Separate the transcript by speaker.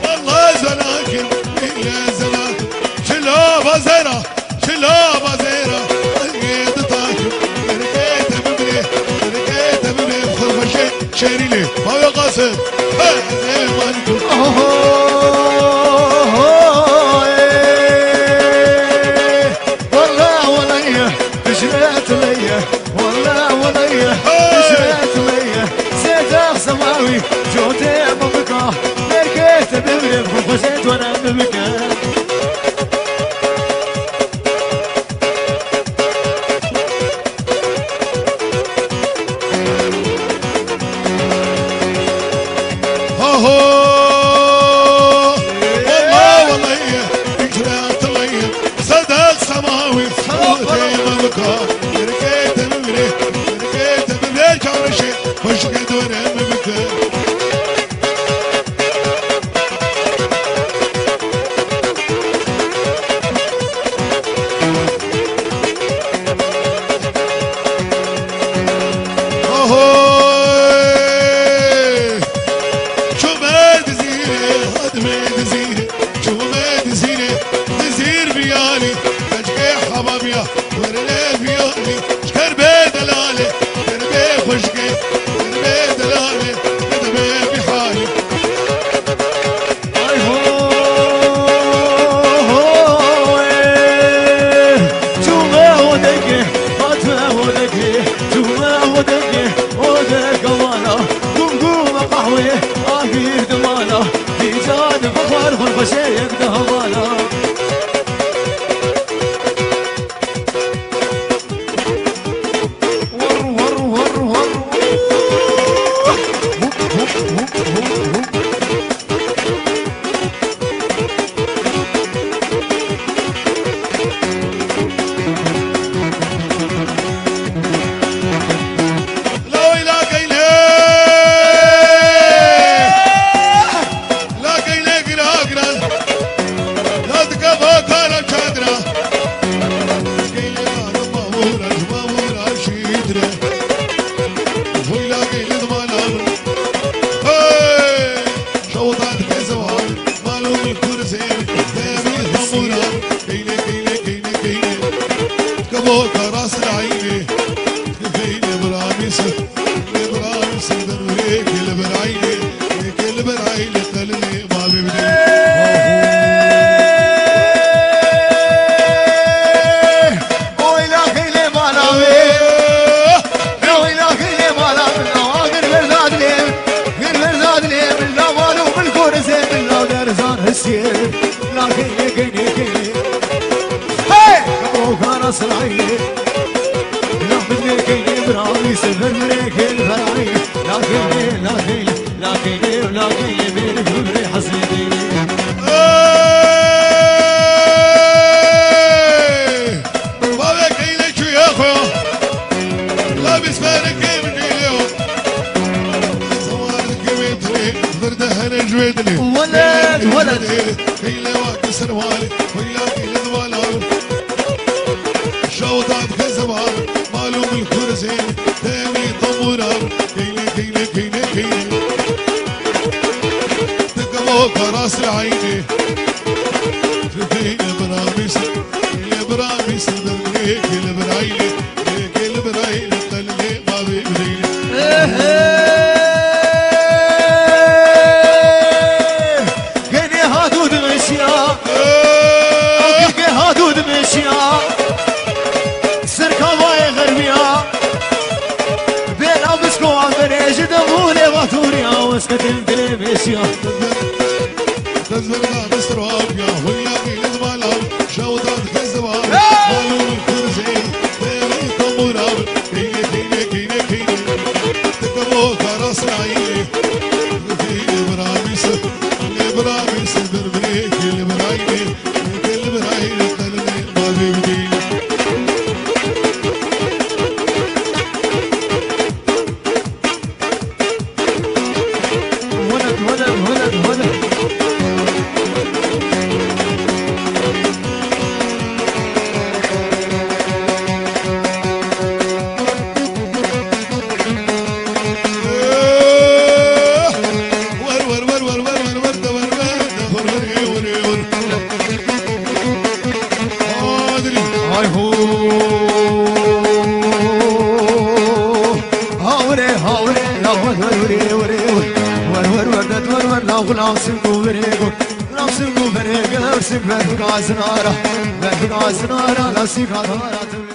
Speaker 1: والله زلاكن يا زلاكن شلوبة زيرة شلوبة زيرة لقيت طاكن لقيت ببري لقيت ببري بخرفة شيريلي ما يقصد زي ما نقول
Speaker 2: والله وليا بشريت ليا والله وليا بشريت ليا زيت سماوي جوتي ببكاه لقيت ببري بخرفة وانا ببكاه
Speaker 1: والله والله اجرات لي صدق سماوي صوتي مبكى ركيت ببري ركيت ببري كان شيء وش قد وانا مبكى
Speaker 2: ولد ولد
Speaker 1: هيلا واقف سروالي ويا كيل ذوالي شوطات كزبال مالو بالكرسي تاني طمورار كيلي كيلي كيلي كيلي تقبو كراس العيني في براميس يا براميس دلي كيل برايلي كيل برايلي تلي ما بيبريلي اسكت التلفزيون
Speaker 2: ناصب وبريقو ناصب وبريقو سبت قازنارا بت قازنارا ناسي قازنارا